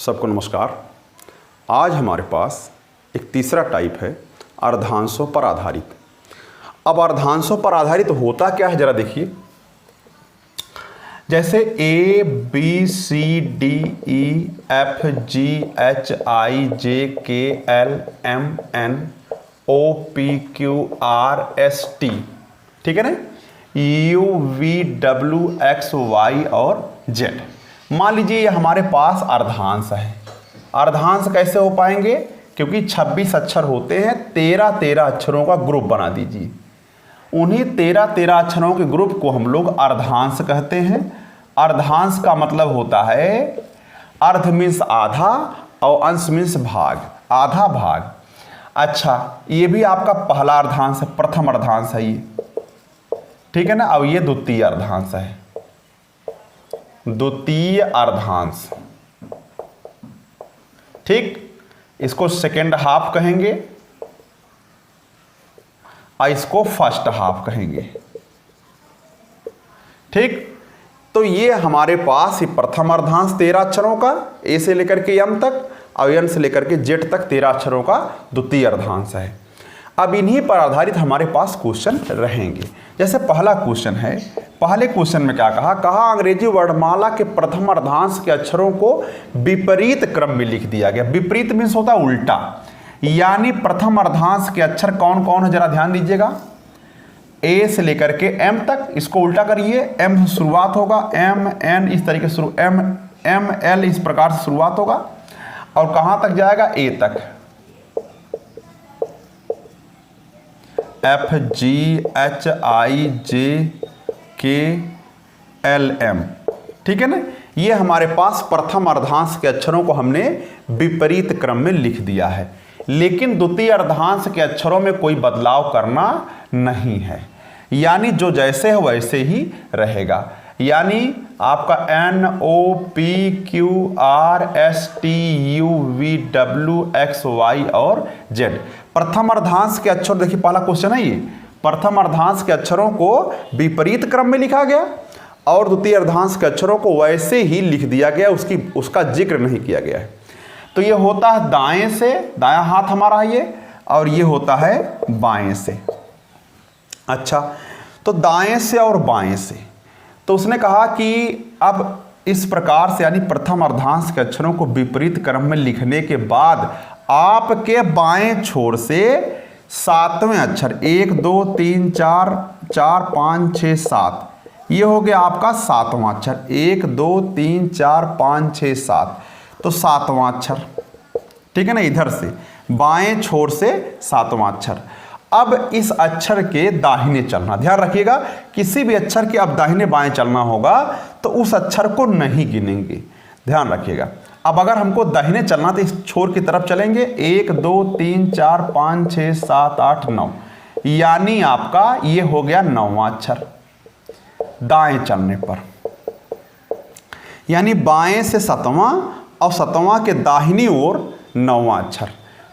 सबको नमस्कार। आज हमारे पास एक तीसरा टाइप है अर्धांशों पर आधारित। अब अर्धांशों पर आधारित होता क्या है, जरा देखिए। जैसे A B C D E F G H I J K L M N O P Q R S T, ठीक है ना, U V W X Y और जेड। मान लीजिए ये हमारे पास अर्धांश है। अर्धांश कैसे हो पाएंगे, क्योंकि 26 अक्षर होते हैं, 13 अक्षरों का ग्रुप बना दीजिए। उन्हीं 13 अक्षरों के ग्रुप को हम लोग अर्धांश कहते हैं। अर्धांश का मतलब होता है अर्ध मीन्स आधा और अंश मीन्स भाग, आधा भाग। अच्छा, ये भी आपका पहला अर्धांश है, प्रथम अर्धांश है ये, ठीक है ना। अब ये द्वितीय अर्धांश है, द्वितीय अर्धांश, ठीक। इसको सेकेंड हाफ कहेंगे और इसको फर्स्ट हाफ कहेंगे, ठीक। तो ये हमारे पास ही प्रथम अर्धांश 13 अक्षरों का, ए से लेकर के एम तक और एन से लेकर के जेड तक 13 अक्षरों का द्वितीय अर्धांश है। अब इन्हीं पर आधारित हमारे पास क्वेश्चन रहेंगे। जैसे पहला क्वेश्चन है, पहले क्वेश्चन में क्या कहा अंग्रेजी वर्णमाला के प्रथम अर्धांश के अक्षरों को विपरीत क्रम में लिख दिया गया। विपरीत मीन्स होता है उल्टा, यानी प्रथम अर्धांश के अक्षर कौन कौन है, जरा ध्यान दीजिएगा। ए से लेकर के एम तक, इसको उल्टा करिए। एम से शुरुआत होगा, एम एन इस तरीके से, एम एम एल इस प्रकार से शुरुआत होगा और कहां तक जाएगा, ए तक। F G H I J K L M, ठीक है ना। ये हमारे पास प्रथम अर्धांश के अक्षरों को हमने विपरीत क्रम में लिख दिया है, लेकिन द्वितीय अर्धांश के अक्षरों में कोई बदलाव करना नहीं है, यानी जो जैसे है वैसे ही रहेगा। यानी आपका N O P Q R S T U V W X Y और जेड। प्रथम अर्धांश के अक्षर, देखिए पहला क्वेश्चन है ये, प्रथम अर्धांश के अक्षरों को विपरीत क्रम में लिखा गया और द्वितीय अर्धांश के अक्षरों को वैसे ही लिख दिया गया, उसका जिक्र नहीं किया गया है। तो ये होता है दाएं से, दायां हाथ हमारा है ये, और ये होता है बाएं से। अच्छा, तो दाएं से और बाएं से, तो उसने कहा कि अब इस प्रकार से, यानी प्रथम अर्धांश के अक्षरों को विपरीत क्रम में लिखने के बाद आपके बाएं छोर से 7वें अक्षर 1 2 3 4 4 5 6 7, ये हो गया आपका 7वां अक्षर। 1 2 3 4 5 6 7, तो 7वां अक्षर, ठीक है ना। इधर से बाएं छोर से 7वां अक्षर। अब इस अक्षर के दाहिने चलना, ध्यान रखिएगा, किसी भी अक्षर के अब दाहिने बाएं चलना होगा तो उस अक्षर को नहीं गिनेंगे, ध्यान रखिएगा। अब अगर हमको दाहिने चलना तो इस छोर की तरफ चलेंगे, 1 2 3 4 5 6 7 8 9, यानी आपका ये हो गया 9वां अक्षर दाएं चलने पर, यानी बाएं से 7वां और 7वां के दाहिनी ओर 9वां अक्षर,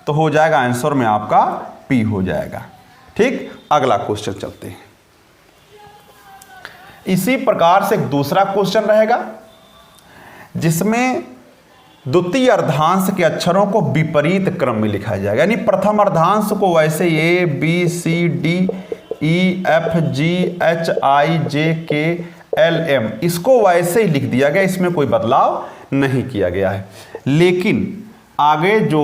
तो हो जाएगा आंसर में आपका पी हो जाएगा, ठीक। अगला क्वेश्चन चलते हैं। इसी प्रकार से एक दूसरा क्वेश्चन रहेगा जिसमें द्वितीय अर्धांश के अक्षरों को विपरीत क्रम में लिखा जाएगा, यानी प्रथम अर्धांश को वैसे A B C D E F G H I J K L M, इसको वैसे ही लिख दिया गया, इसमें कोई बदलाव नहीं किया गया है। लेकिन आगे जो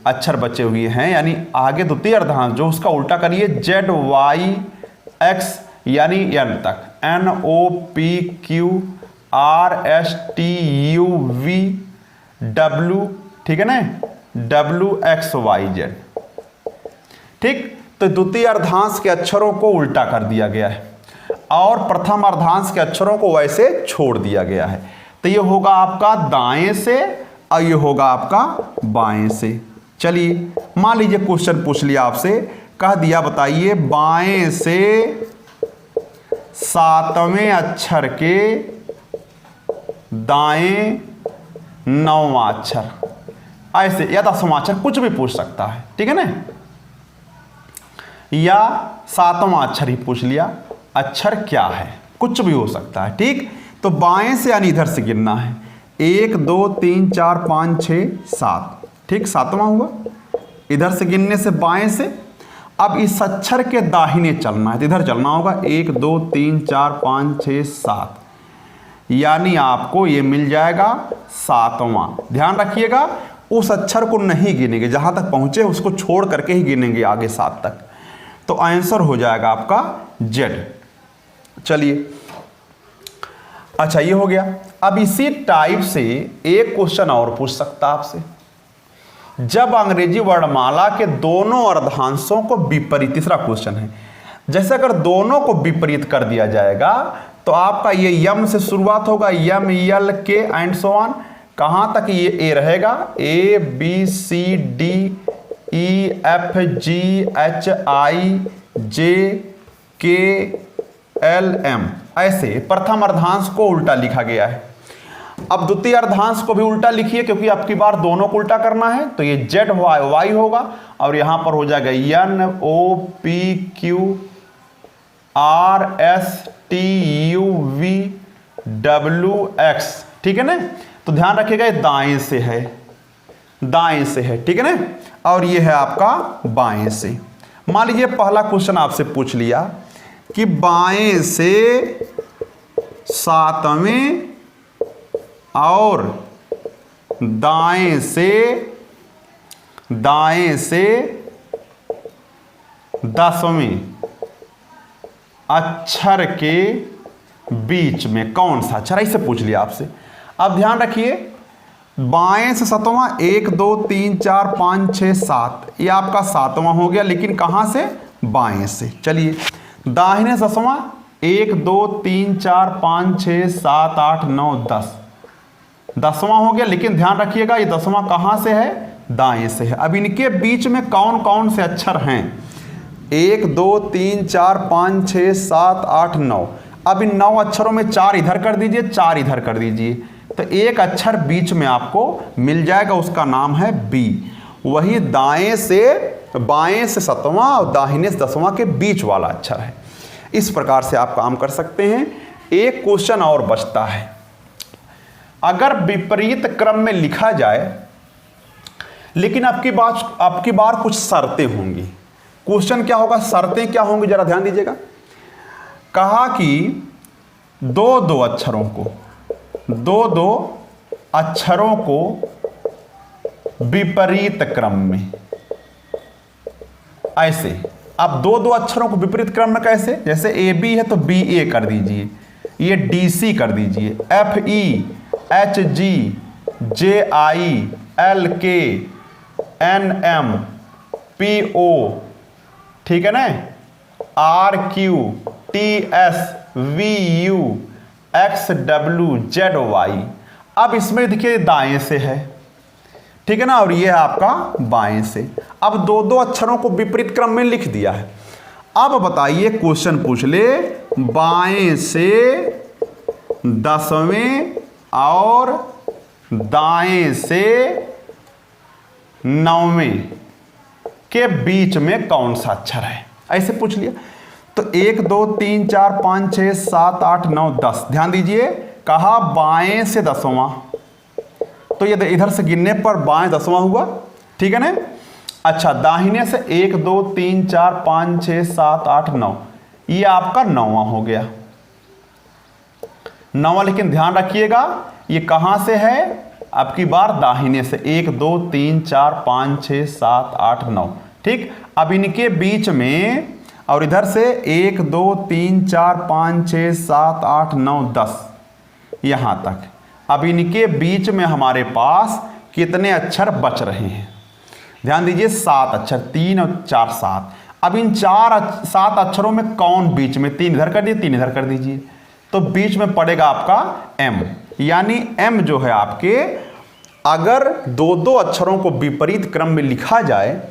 अक्षर बचे हुए हैं, यानी आगे द्वितीय अर्धांश जो, उसका उल्टा करिए, जेड वाई एक्स यानी एन तक, N O P Q R S T U V W, ठीक है ना, डब्ल्यू एक्स वाई जेड, ठीक। तो द्वितीय अर्धांश के अक्षरों को उल्टा कर दिया गया है और प्रथम अर्धांश के अक्षरों को वैसे छोड़ दिया गया है। तो ये होगा आपका दाएं से और ये होगा आपका बाएं से। चलिए मान लीजिए क्वेश्चन पूछ लिया आपसे, कह दिया बताइए बाएं से 7वें अक्षर के दाएं 9वां अक्षर, ऐसे, या 10वां अक्षर, कुछ भी पूछ सकता है, ठीक है ना, या 7वां अक्षर ही पूछ लिया, अक्षर क्या है, कुछ भी हो सकता है, ठीक। तो बाएं से यानी इधर से गिनना है, 1 2 3 4 5 6 7, ठीक, 7वां हुआ। इधर से गिनने से बाएं से। अब इस अक्षर के दाहिने चलना है तो इधर चलना होगा 1 2 3 4 5 6 7, यानी आपको ये मिल जाएगा 7वां। ध्यान रखिएगा उस अक्षर को नहीं गिनेंगे, जहां तक पहुंचे उसको छोड़ करके ही गिनेंगे आगे 7 तक। तो आंसर हो जाएगा आपका जेड। चलिए, अच्छा ये हो गया। अब इसी टाइप से एक क्वेश्चन और पूछ सकता आपसे, जब अंग्रेजी वर्णमाला के दोनों अर्धांशों को विपरीत, तीसरा क्वेश्चन है, जैसे अगर दोनों को विपरीत कर दिया जाएगा तो आपका ये यम से शुरुआत होगा, यम यल के एंड सो ऑन, कहां तक ये ए रहेगा, A B C D E F G H I J K L M, ऐसे प्रथम अर्धांश को उल्टा लिखा गया है। अब द्वितीय अर्धांश को भी उल्टा लिखिए, क्योंकि आपकी बार दोनों को उल्टा करना है। तो ये जेड वाई होगा और यहां पर हो जाएगा N O P Q R S T U V W X, ठीक है ना। तो ध्यान रखिएगा ये दाएं से है, दाएं से है, ठीक है ना, और ये है आपका बाएं से। मान लीजिए पहला क्वेश्चन आपसे पूछ लिया कि बाएं से 7वें और दाएं से 10वें अक्षर के बीच में कौन सा अक्षर, ऐसे पूछ लिया आपसे। अब ध्यान रखिए बाएं से 7वां 1 2 3 4 5 6 7, ये आपका 7वां हो गया, लेकिन कहां से, बाएं से। चलिए, दाहिने से 10वां 1 2 3 4 5 6 7 8 9 10, 10वां हो गया, लेकिन ध्यान रखिएगा ये 10वां कहां से है, दाएं से है। अब इनके बीच में कौन कौन से अक्षर हैं, 1 2 3 4 5 6 7 8 9। अब इन 9 अक्षरों में 4 इधर कर दीजिए, 4 इधर कर दीजिए, तो एक अक्षर बीच में आपको मिल जाएगा, उसका नाम है बी। वही दाएं से बाएं से 7वां और दाहिने से 10वां के बीच वाला अक्षर है। इस प्रकार से आप काम कर सकते हैं। एक क्वेश्चन और बचता है, अगर विपरीत क्रम में लिखा जाए, लेकिन आपकी बार कुछ शर्तें होंगी। क्वेश्चन क्या होगा, शर्तें क्या होंगी, जरा ध्यान दीजिएगा। कहा कि दो अक्षरों को विपरीत क्रम में, ऐसे। अब दो अक्षरों को विपरीत क्रम में कैसे, जैसे ए बी है तो बी ए कर दीजिए, ये डी सी कर दीजिए, F E H G J I L K N M P O, ठीक है ना, R Q T S V U X W Z Y. अब इसमें देखिए दाएं से है, ठीक है ना, और ये है आपका बाएं से। अब दो अक्षरों को विपरीत क्रम में लिख दिया है। अब बताइए, क्वेश्चन पूछ ले बाएं से 10वें और दाएं से 9वें के बीच में कौन सा अक्षर है, ऐसे पूछ लिया। तो 1 2 3 4 5 6 7 8 9 10, ध्यान दीजिए, कहा बाएं से 10वां, तो ये इधर से गिनने पर बाएं 10वां हुआ, ठीक है ना। अच्छा, दाहिने से 1 2 3 4 5 6 7 8 9, ये आपका 9वां हो गया, 9वां। लेकिन ध्यान रखिएगा ये कहां से है, आपकी बार दाहिने से, 1 2 3 4 5 6 7 8 9, ठीक। अब इनके बीच में, और इधर से 1 2 3 4 5 6 7 8 9 10, यहां तक। अब इनके बीच में हमारे पास कितने अक्षर बच रहे हैं, ध्यान दीजिए 7 अक्षर, 3 और 4 7। अब इन 7 अक्षरों में कौन बीच में, 3 इधर कर दीजिए, 3 इधर कर दीजिए, तो बीच में पड़ेगा आपका एम। यानी एम जो है आपके, अगर दो अक्षरों को विपरीत क्रम में लिखा जाए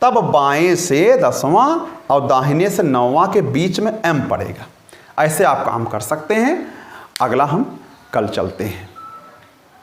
तब बाएं से 10वां और दाहिने से 9वां के बीच में एम पड़ेगा। ऐसे आप काम कर सकते हैं। अगला हम कल चलते हैं।